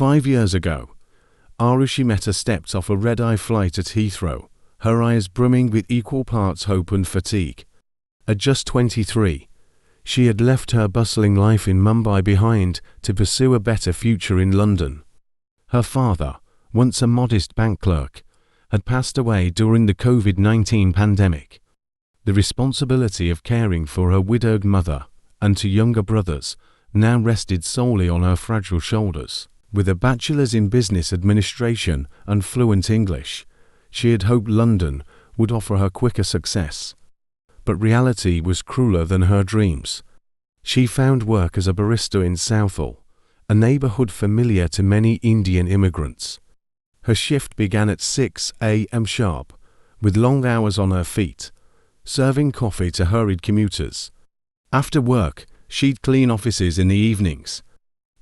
5 years ago, Aarushi Mehta stepped off a red-eye flight at Heathrow, her eyes brimming with equal parts hope and fatigue. At just 23, she had left her bustling life in Mumbai behind to pursue a better future in London. Her father, once a modest bank clerk, had passed away during the COVID-19 pandemic. The responsibility of caring for her widowed mother and 2 younger brothers now rested solely on her fragile shoulders. With a bachelor's in business administration and fluent English, she had hoped London would offer her quicker success. But reality was crueler than her dreams. She found work as a barista in Southall, a neighborhood familiar to many Indian immigrants. Her shift began at 6 a.m. sharp, with long hours on her feet, serving coffee to hurried commuters. After work, she'd clean offices in the evenings.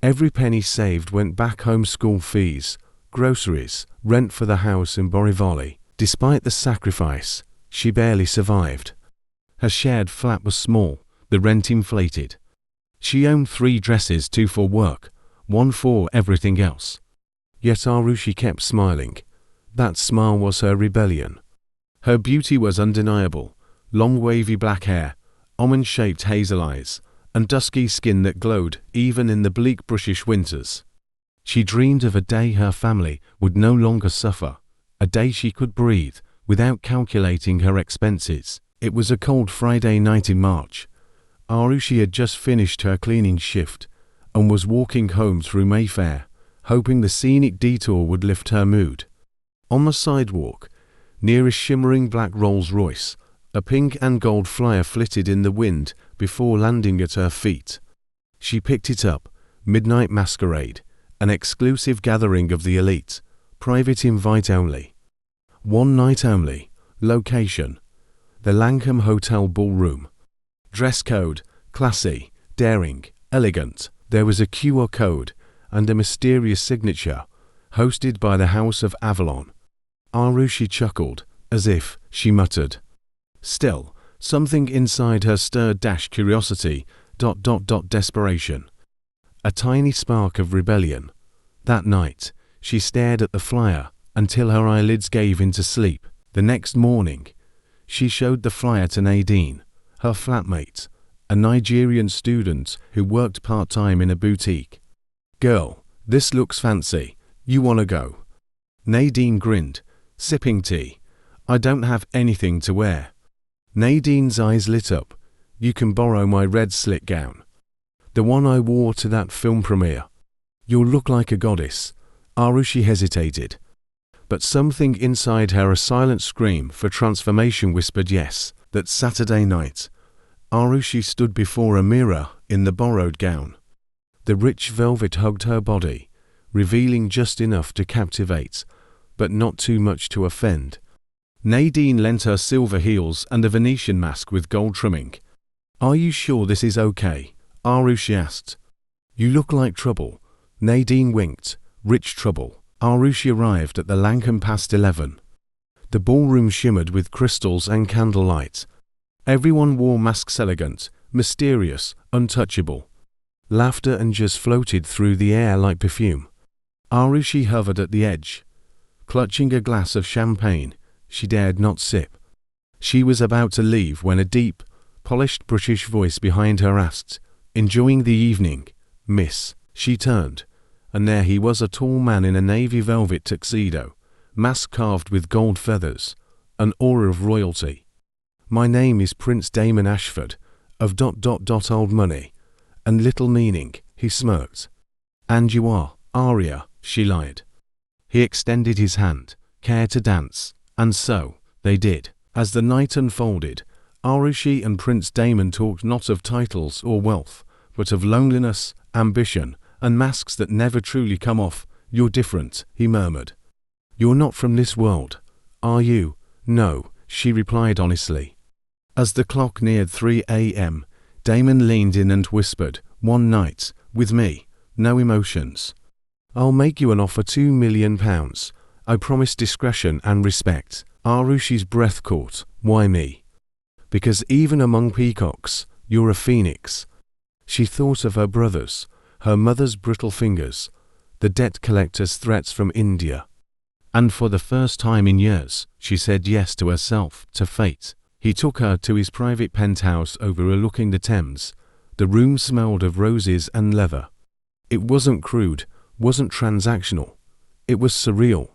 Every penny saved went back home school fees, groceries, rent for the house in Borivali. Despite the sacrifice, she barely survived. Her shared flat was small, the rent inflated. She owned 3 dresses, 2 for work, 1 for everything else. Yet Aarushi kept smiling. That smile was her rebellion. Her beauty was undeniable. Long wavy black hair, almond-shaped hazel eyes, and dusky skin that glowed even in the bleak British winters. She dreamed of a day her family would no longer suffer, a day she could breathe without calculating her expenses. It was a cold Friday night in March. Aarushi had just finished her cleaning shift and was walking home through Mayfair, hoping the scenic detour would lift her mood. On the sidewalk, near a shimmering black Rolls-Royce, a pink and gold flyer flitted in the wind before landing at her feet. She picked it up. Midnight Masquerade, an exclusive gathering of the elite, private invite only. 1 night only. Location: the Langham Hotel Ballroom. Dress code: classy, daring, elegant. There was a QR code and a mysterious signature, hosted by the House of Avalon. Aarushi chuckled, as if, she muttered. Still, something inside her stirred curiosity, desperation. A tiny spark of rebellion. That night, she stared at the flyer until her eyelids gave into sleep. The next morning, she showed the flyer to Nadine, her flatmate, a Nigerian student who worked part-time in a boutique. Girl, this looks fancy. You wanna go? Nadine grinned, sipping tea. I don't have anything to wear. Nadine's eyes lit up. You can borrow my red slit gown. The one I wore to that film premiere. You'll look like a goddess. Aarushi hesitated. But something inside her, a silent scream for transformation, whispered yes. That Saturday night, Aarushi stood before a mirror in the borrowed gown. The rich velvet hugged her body, revealing just enough to captivate, but not too much to offend. Nadine lent her silver heels and a Venetian mask with gold trimming. Are you sure this is okay? Aarushi asked. You look like trouble. Nadine winked. Rich trouble. Aarushi arrived at the Langham past 11. The ballroom shimmered with crystals and candlelight. Everyone wore masks, elegant, mysterious, untouchable. Laughter and jazz floated through the air like perfume. Aarushi hovered at the edge. Clutching a glass of champagne, she dared not sip. She was about to leave when a deep, polished British voice behind her asked, "Enjoying the evening, miss?" She turned, and there he was, a tall man in a navy velvet tuxedo, mask carved with gold feathers, an aura of royalty. My name is Prince Damon Ashford, of Old Money, and little meaning, he smirked. And you are, Aria, she lied. He extended his hand, care to dance, and so, they did. As the night unfolded, Aarushi and Prince Damon talked not of titles or wealth, but of loneliness, ambition, and masks that never truly come off. You're different, he murmured. You're not from this world, are you? No, she replied honestly. As the clock neared 3 a.m., Damon leaned in and whispered, "One night, with me, no emotions. I'll make you an offer, £2 million. I promise discretion and respect." Aarushi's breath caught. Why me? Because even among peacocks, you're a phoenix. She thought of her brothers, her mother's brittle fingers, the debt collector's threats from India. And for the first time in years, she said yes to herself, to fate. He took her to his private penthouse overlooking the Thames. The room smelled of roses and leather. It wasn't crude, wasn't transactional. It was surreal.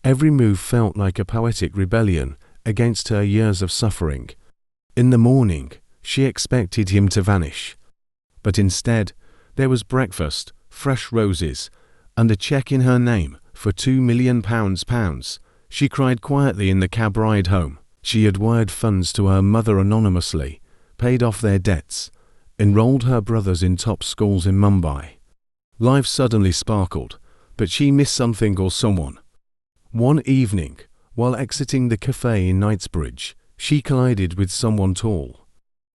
Every move felt like a poetic rebellion against her years of suffering. In the morning, she expected him to vanish. But instead, there was breakfast, fresh roses, and a cheque in her name for £2 million. She cried quietly in the cab ride home. She had wired funds to her mother anonymously, paid off their debts, enrolled her brothers in top schools in Mumbai. Life suddenly sparkled, but she missed something or someone. One evening, while exiting the cafe in Knightsbridge, she collided with someone tall.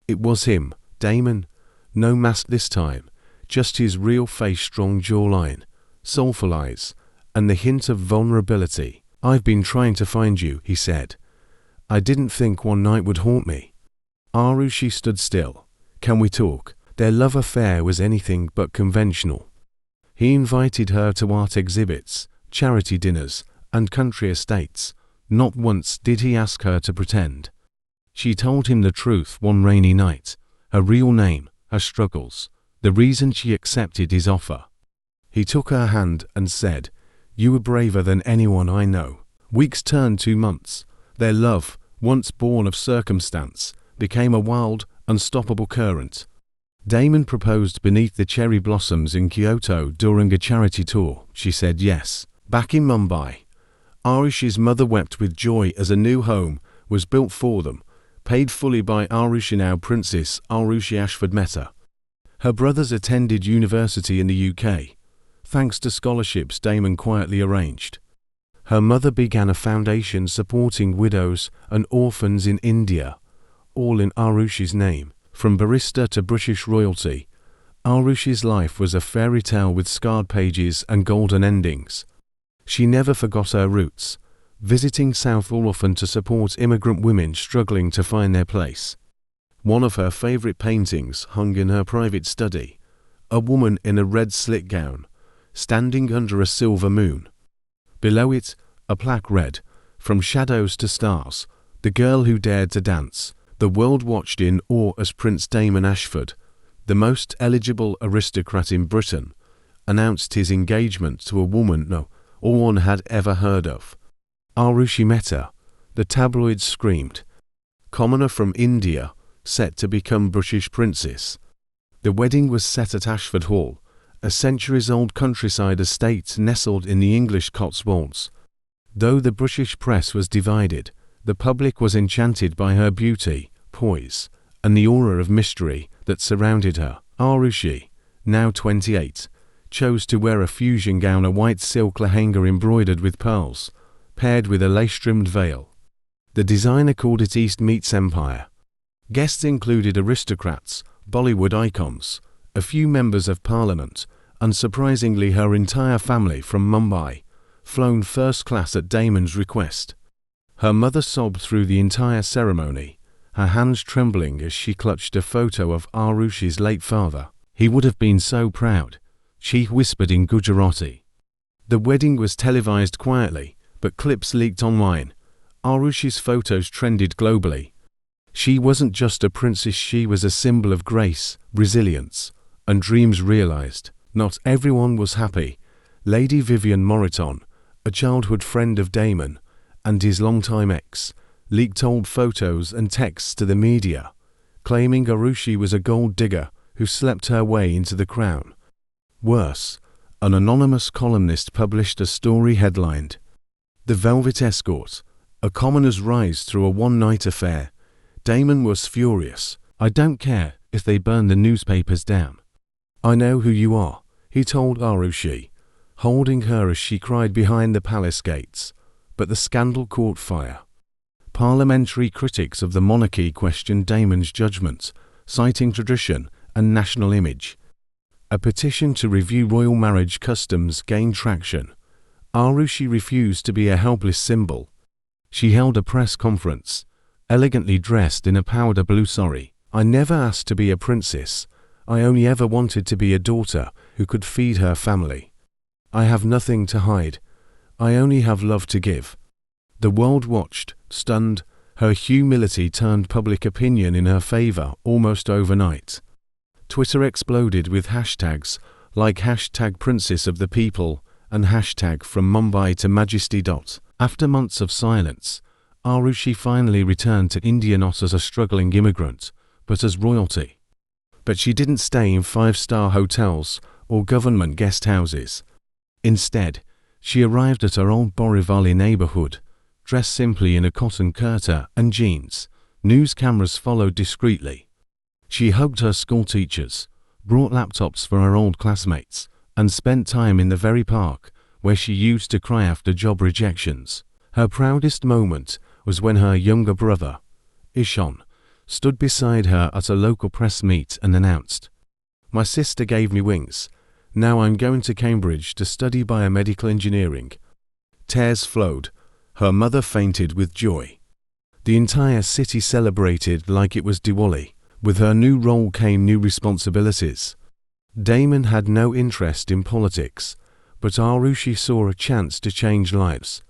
It was him, Damon. No mask this time, just his real face, strong jawline, soulful eyes, and the hint of vulnerability. "I've been trying to find you," he said. "I didn't think one night would haunt me." Aarushi stood still. "Can we talk?" Their love affair was anything but conventional. He invited her to art exhibits, charity dinners, and country estates. Not once did he ask her to pretend. She told him the truth one rainy night, her real name, her struggles, the reason she accepted his offer. He took her hand and said, "You were braver than anyone I know." Weeks turned to months. Their love, once born of circumstance, became a wild, unstoppable current. Damon proposed beneath the cherry blossoms in Kyoto during a charity tour. She said yes. Back in Mumbai, Aarushi's mother wept with joy as a new home was built for them, paid fully by Aarushi, now Princess Aarushi Mehta. Her brothers attended university in the UK, thanks to scholarships Damon quietly arranged. Her mother began a foundation supporting widows and orphans in India, all in Aarushi's name. From barrister to British royalty, Aarushi's life was a fairy tale with scarred pages and golden endings. She never forgot her roots, visiting Southall often to support immigrant women struggling to find their place. One of her favorite paintings hung in her private study, a woman in a red slit gown, standing under a silver moon. Below it, a plaque read, "From shadows to stars, the girl who dared to dance." The world watched in awe as Prince Damon Ashford, the most eligible aristocrat in Britain, announced his engagement to a woman no one had ever heard of. Aarushi Mehta, the tabloids screamed. Commoner from India, set to become British princess. The wedding was set at Ashford Hall, a centuries-old countryside estate nestled in the English Cotswolds. Though the British press was divided, the public was enchanted by her beauty, poise, and the aura of mystery that surrounded her. Aarushi, now 28, chose to wear a fusion gown, a white silk lehenga embroidered with pearls, paired with a lace-trimmed veil. The designer called it East meets Empire. Guests included aristocrats, Bollywood icons, a few members of parliament, and surprisingly her entire family from Mumbai, flown first class at Damon's request. Her mother sobbed through the entire ceremony, her hands trembling as she clutched a photo of Aarushi's late father. "He would have been so proud," she whispered in Gujarati. The wedding was televised quietly, but clips leaked online. Aarushi's photos trended globally. She wasn't just a princess, she was a symbol of grace, resilience, and dreams realized. Not everyone was happy. Lady Vivienne Moreton, a childhood friend of Damon, and his longtime ex, leaked old photos and texts to the media, claiming Aarushi was a gold digger who slept her way into the crown. Worse, an anonymous columnist published a story headlined, "The Velvet Escort, a commoner's rise through a one-night affair." Damon was furious. "I don't care if they burn the newspapers down. I know who you are," he told Aarushi, holding her as she cried behind the palace gates. But the scandal caught fire. Parliamentary critics of the monarchy questioned Damon's judgment, citing tradition and national image. A petition to review royal marriage customs gained traction. Aarushi refused to be a helpless symbol. She held a press conference, elegantly dressed in a powder blue sari. "I never asked to be a princess. I only ever wanted to be a daughter who could feed her family." I have nothing to hide. I only have love to give. The world watched, stunned. Her humility turned public opinion in her favor almost overnight. Twitter exploded with hashtags like hashtag Princess of the People and hashtag From Mumbai to Majesty. After months of silence, Aarushi finally returned to India not as a struggling immigrant, but as royalty. But she didn't stay in five-star hotels or government guest houses. Instead, she arrived at her old Borivali neighborhood, dressed simply in a cotton kurta and jeans. News cameras followed discreetly. She hugged her school teachers, brought laptops for her old classmates, and spent time in the very park where she used to cry after job rejections. Her proudest moment was when her younger brother, Ishan, stood beside her at a local press meet and announced, "My sister gave me wings. Now I'm going to Cambridge to study biomedical engineering." Tears flowed. Her mother fainted with joy. The entire city celebrated like it was Diwali. With her new role came new responsibilities. Damon had no interest in politics, but Aarushi saw a chance to change lives.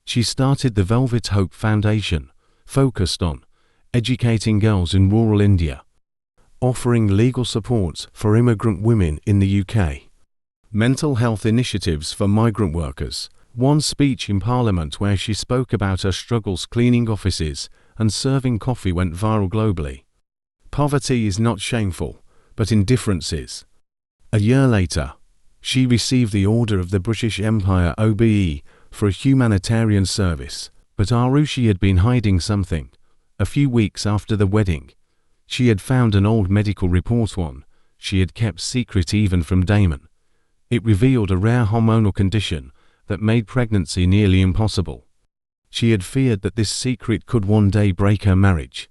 She started the Velvet Hope Foundation, focused on educating girls in rural India, offering legal support for immigrant women in the UK, mental health initiatives for migrant workers. One speech in Parliament where she spoke about her struggles cleaning offices and serving coffee went viral globally. Poverty is not shameful, but indifference is. A year later, she received the Order of the British Empire OBE for a humanitarian service, but Aarushi had been hiding something. A few weeks after the wedding, she had found an old medical report, one she had kept secret even from Damon. It revealed a rare hormonal condition that made pregnancy nearly impossible. She had feared that this secret could one day break her marriage.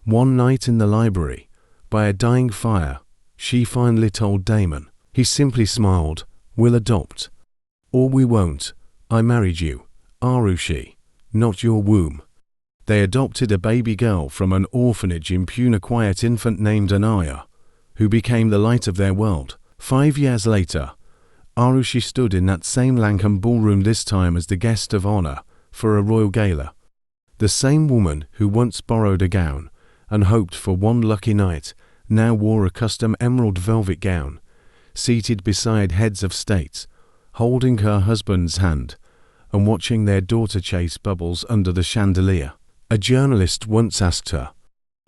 One night in the library, by a dying fire, she finally told Damon. He simply smiled. "We'll adopt. Or we won't. I married you, Aarushi, not your womb." They adopted a baby girl from an orphanage in Pune, a quiet infant named Anaya, who became the light of their world. 5 years later, Aarushi stood in that same Langham ballroom, this time as the guest of honor for a royal gala. The same woman who once borrowed a gown and hoped for one lucky night now wore a custom emerald velvet gown, seated beside heads of state, holding her husband's hand and watching their daughter chase bubbles under the chandelier. A journalist once asked her,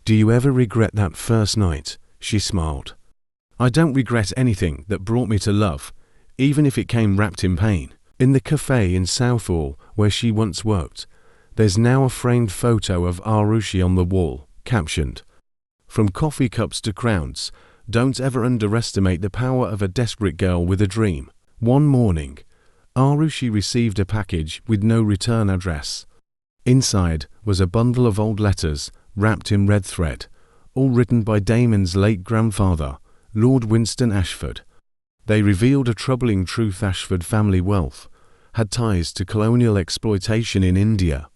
"Do you ever regret that first night?" She smiled. "I don't regret anything that brought me to love, even if it came wrapped in pain." In the cafe in Southall where she once worked, there's now a framed photo of Aarushi on the wall, captioned, "From coffee cups to crowns, don't ever underestimate the power of a desperate girl with a dream." One morning, Aarushi received a package with no return address. Inside was a bundle of old letters wrapped in red thread, all written by Damon's late grandfather, Lord Winston Ashford. They revealed a troubling truth: Ashford family wealth had ties to colonial exploitation in India,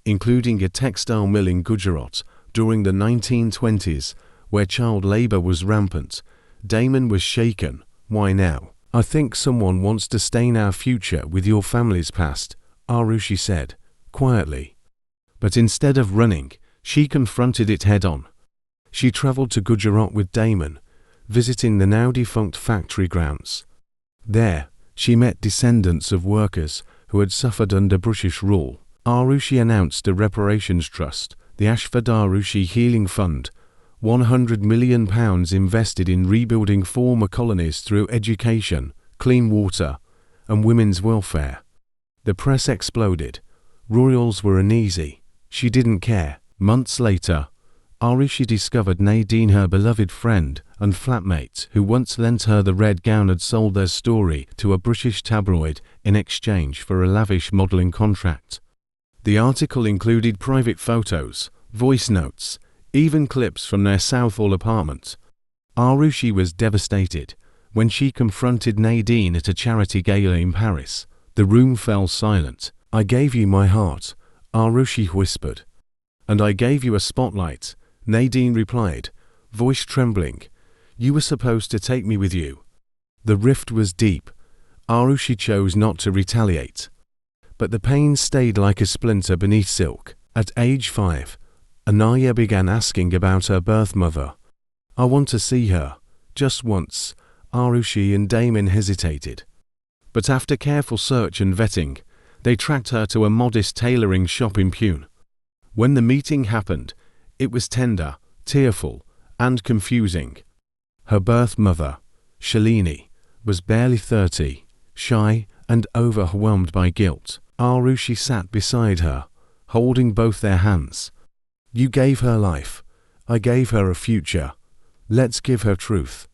including a textile mill in Gujarat during the 1920s, where child labor was rampant. Damon was shaken. "Why now?" "I think someone wants to stain our future with your family's past," Aarushi said, quietly. But instead of running, she confronted it head-on. She traveled to Gujarat with Damon, visiting the now-defunct factory grounds. There, she met descendants of workers who had suffered under British rule. Aarushi announced a reparations trust, the Ashford Aarushi Healing Fund, £100 million invested in rebuilding former colonies through education, clean water, and women's welfare. The press exploded. Royals were uneasy. She didn't care. Months later, Aarushi discovered Nadine, her beloved friend and flatmate who once lent her the red gown, had sold their story to a British tabloid in exchange for a lavish modelling contract. The article included private photos, voice notes, even clips from their Southall apartment. Aarushi was devastated when she confronted Nadine at a charity gala in Paris. The room fell silent. "I gave you my heart," Aarushi whispered. "And I gave you a spotlight," Nadine replied, voice trembling. "You were supposed to take me with you." The rift was deep. Aarushi chose not to retaliate. But the pain stayed like a splinter beneath silk. At age 5, Anaya began asking about her birth mother. "I want to see her, just once." Aarushi and Damon hesitated. But after careful search and vetting, they tracked her to a modest tailoring shop in Pune. When the meeting happened, it was tender, tearful, and confusing. Her birth mother, Shalini, was barely 30, shy and overwhelmed by guilt. Aarushi sat beside her, holding both their hands. "You gave her life. I gave her a future. Let's give her truth."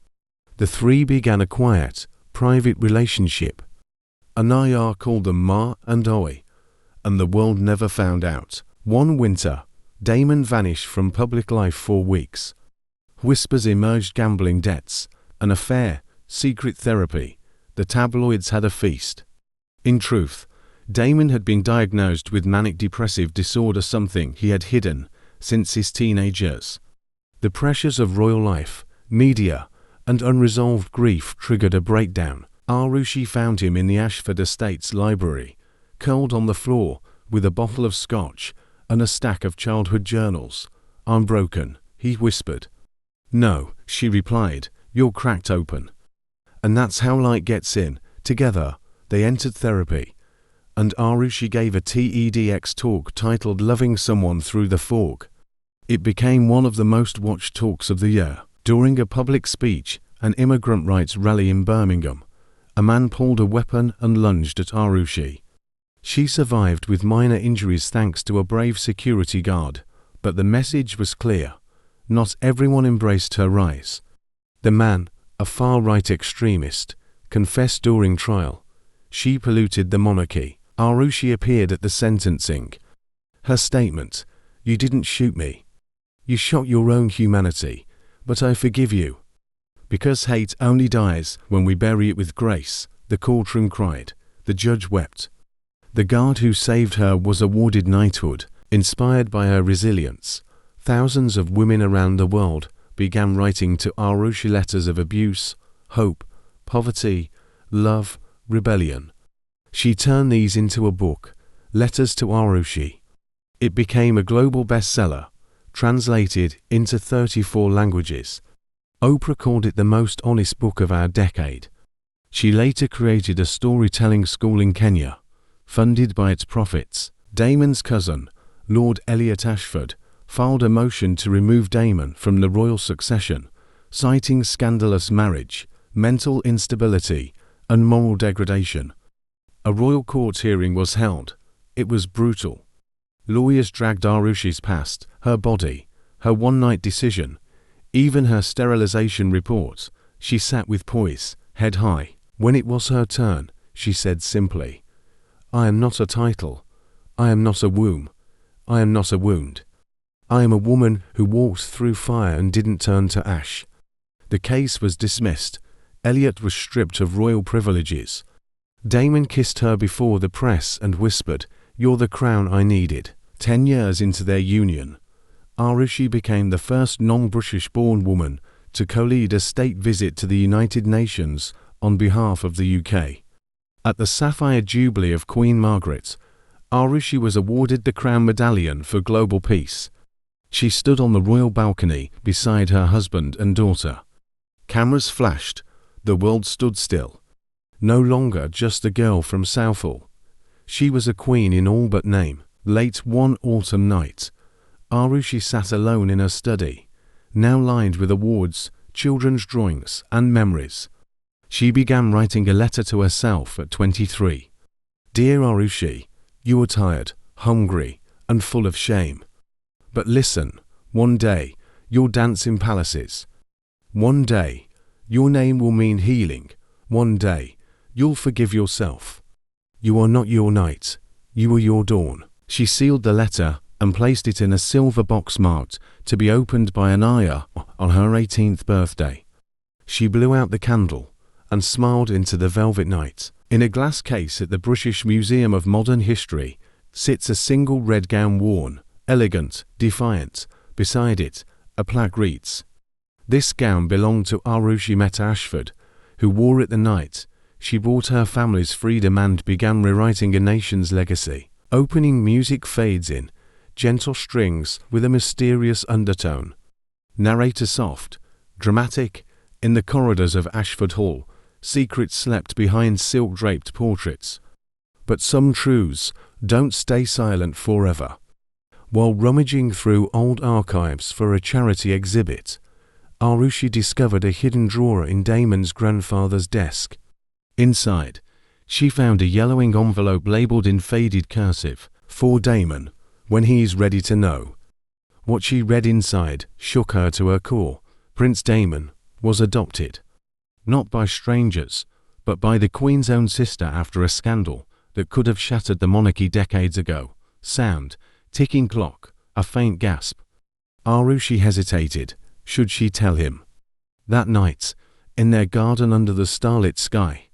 The three began a quiet, private relationship. Anaya called them Ma and Oi, and the world never found out. One winter, Damon vanished from public life for weeks. Whispers emerged: gambling debts, an affair, secret therapy. The tabloids had a feast. In truth, Damon had been diagnosed with manic depressive disorder, something he had hidden since his teenage years. The pressures of royal life, media, and unresolved grief triggered a breakdown. Aarushi found him in the Ashford Estates library, curled on the floor with a bottle of scotch and a stack of childhood journals. "I'm broken," he whispered. "No," she replied, "you're cracked open." And that's how light gets in. Together, they entered therapy, and Aarushi gave a TEDx talk titled "Loving Someone Through the Fog." It became one of the most watched talks of the year. During a public speech, an immigrant rights rally in Birmingham, a man pulled a weapon and lunged at Aarushi. She survived with minor injuries thanks to a brave security guard, but the message was clear. Not everyone embraced her rise. The man, a far-right extremist, confessed during trial. She polluted the monarchy. Aarushi appeared at the sentencing. Her statement: "You didn't shoot me. You shot your own humanity, but I forgive you." "Because hate only dies when we bury it with grace," the courtroom cried. The judge wept. The guard who saved her was awarded knighthood. Inspired by her resilience, thousands of women around the world began writing to Aarushi letters of abuse, hope, poverty, love, rebellion. She turned these into a book, Letters to Aarushi. It became a global bestseller, translated into 34 languages. Oprah called it the most honest book of our decade. She later created a storytelling school in Kenya, funded by its profits. Damon's cousin, Lord Elliot Ashford, filed a motion to remove Damon from the royal succession, citing scandalous marriage, mental instability, and moral degradation. A royal court hearing was held. It was brutal. Lawyers dragged Aarushi's past, her body, her one-night decision, even her sterilization reports. She sat with poise, head high. When it was her turn, she said simply, "I am not a title. I am not a womb. I am not a wound. I am a woman who walked through fire and didn't turn to ash." The case was dismissed. Elliot was stripped of royal privileges. Damon kissed her before the press and whispered, "You're the crown I needed." 10 years into their union, Aarushi became the first non-British-born woman to co-lead a state visit to the United Nations on behalf of the UK. At the Sapphire Jubilee of Queen Margaret, Aarushi was awarded the Crown Medallion for Global Peace. She stood on the royal balcony beside her husband and daughter. Cameras flashed. The world stood still. No longer just a girl from Southall. She was a queen in all but name. Late one autumn night, Aarushi sat alone in her study, now lined with awards, children's drawings, and memories. She began writing a letter to herself at 23. "Dear Aarushi, you are tired, hungry, and full of shame. But listen, one day, you'll dance in palaces. One day, your name will mean healing. One day, you'll forgive yourself. You are not your night, you are your dawn." She sealed the letter and placed it in a silver box marked to be opened by Anaya on her 18th birthday. She blew out the candle and smiled into the velvet night. In a glass case at the British Museum of Modern History sits a single red gown worn, elegant, defiant. Beside it, a plaque reads, "This gown belonged to Aarushi Mehta Ashford, who wore it the night She bought her family's freedom and began rewriting a nation's legacy. Opening music fades in, gentle strings with a mysterious undertone. Narrator soft, dramatic. In the corridors of Ashford Hall, secrets slept behind silk-draped portraits. But some truths don't stay silent forever. While rummaging through old archives for a charity exhibit, Aarushi discovered a hidden drawer in Damon's grandfather's desk. Inside, she found a yellowing envelope labeled in faded cursive, "For Damon, when he's ready to know." What she read inside shook her to her core. Prince Damon was adopted. Not by strangers, but by the Queen's own sister after a scandal that could have shattered the monarchy decades ago. Sound, ticking clock, a faint gasp. Aarushi hesitated. Should she tell him? That night, in their garden under the starlit sky,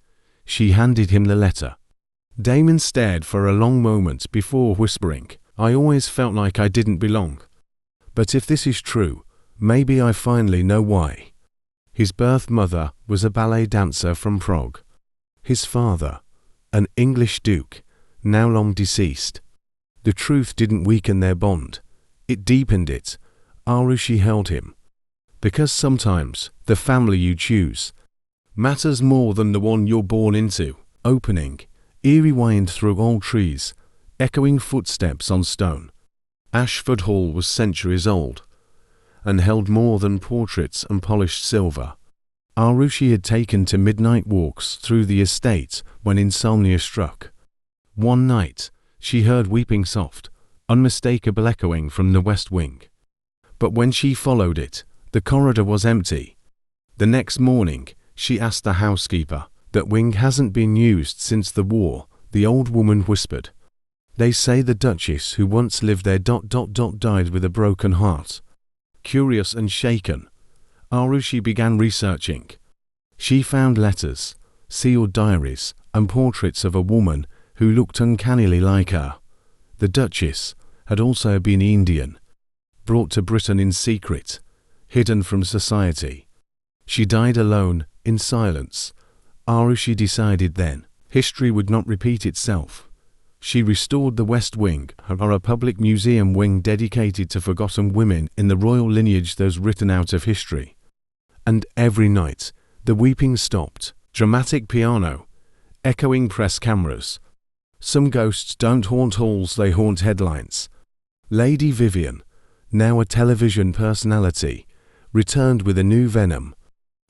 she handed him the letter. Damon stared for a long moment before whispering, "I always felt like I didn't belong. But if this is true, maybe I finally know why." His birth mother was a ballet dancer from Prague. His father, an English duke, now long deceased. The truth didn't weaken their bond. It deepened it. Aarushi held him. Because sometimes the family you choose matters more than the one you're born into. Opening, eerie wind through old trees, echoing footsteps on stone. Ashford Hall was centuries old, and held more than portraits and polished silver. Aarushi had taken to midnight walks through the estate when insomnia struck. One night, she heard weeping soft, unmistakable echoing from the west wing. But when she followed it, the corridor was empty. The next morning, she asked the housekeeper, "That wing hasn't been used since the war," the old woman whispered. "They say the Duchess who once lived there died with a broken heart." Curious and shaken, Aarushi began researching. She found letters, sealed diaries, and portraits of a woman who looked uncannily like her. The Duchess had also been Indian, brought to Britain in secret, hidden from society. She died alone, in silence. Aarushi decided then, history would not repeat itself. She restored the West Wing, a public museum wing dedicated to forgotten women in the royal lineage those written out of history. And every night, the weeping stopped. Dramatic piano, echoing press cameras. Some ghosts don't haunt halls, they haunt headlines. Lady Vivian, now a television personality, returned with a new venom.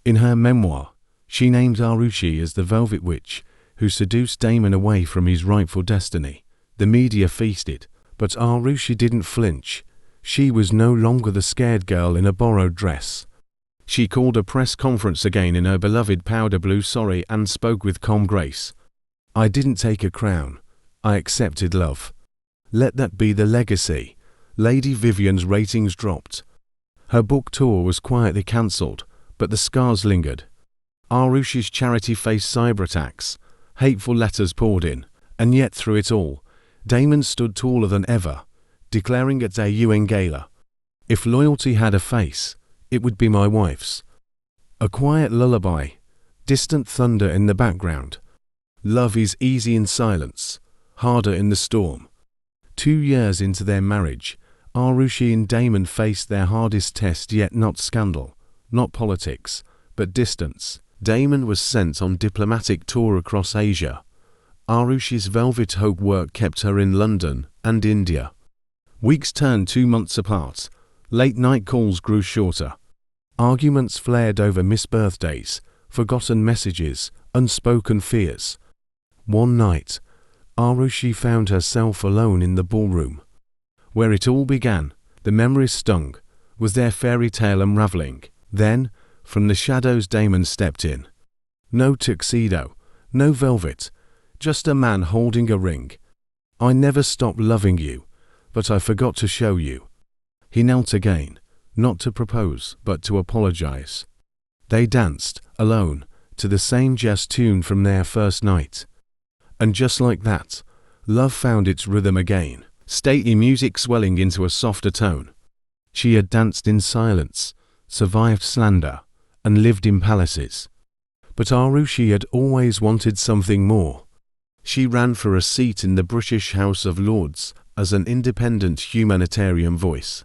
In her memoir, she named Aarushi as the Velvet Witch, who seduced Damon away from his rightful destiny. The media feasted, but Aarushi didn't flinch. She was no longer the scared girl in a borrowed dress. She called a press conference again in her beloved powder blue sari and spoke with calm grace. "I didn't take a crown. I accepted love. Let that be the legacy." Lady Vivian's ratings dropped. Her book tour was quietly cancelled, but the scars lingered. Aarushi's charity faced cyber attacks. Hateful letters poured in, and yet through it all, Damon stood taller than ever, declaring at a UN gala, "If loyalty had a face, it would be my wife's." A quiet lullaby, distant thunder in the background. Love is easy in silence, harder in the storm. 2 years into their marriage, Aarushi and Damon faced their hardest test yet. Not scandal, not politics, but distance. Damon was sent on diplomatic tour across Asia. Aarushi's Velvet Hope work kept her in London and India. Weeks turned 2 months apart. Late-night calls grew shorter. Arguments flared over missed birthdays, forgotten messages, unspoken fears. One night, Aarushi found herself alone in the ballroom. Where it all began, the memories stung. Was their fairy tale unraveling? Then, from the shadows, Damon stepped in. No tuxedo, no velvet, just a man holding a ring. "I never stopped loving you, but I forgot to show you." He knelt again, not to propose, but to apologize. They danced, alone, to the same jazz tune from their first night. And just like that, love found its rhythm again, stately music swelling into a softer tone. She had danced in silence, survived slander, and lived in palaces. But Aarushi had always wanted something more. She ran for a seat in the British House of Lords as an independent humanitarian voice.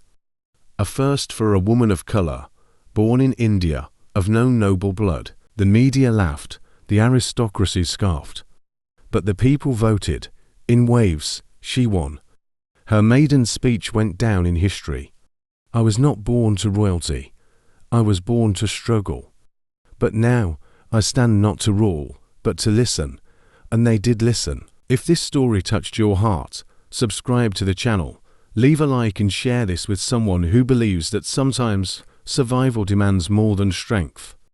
A first for a woman of colour, born in India, of no noble blood. The media laughed, the aristocracy scoffed. But the people voted. In waves, she won. Her maiden speech went down in history. I was not born to royalty. I was born to struggle. But now, I stand not to rule, but to listen. And they did listen. If this story touched your heart, subscribe to the channel, leave a like and share this with someone who believes that sometimes survival demands more than strength.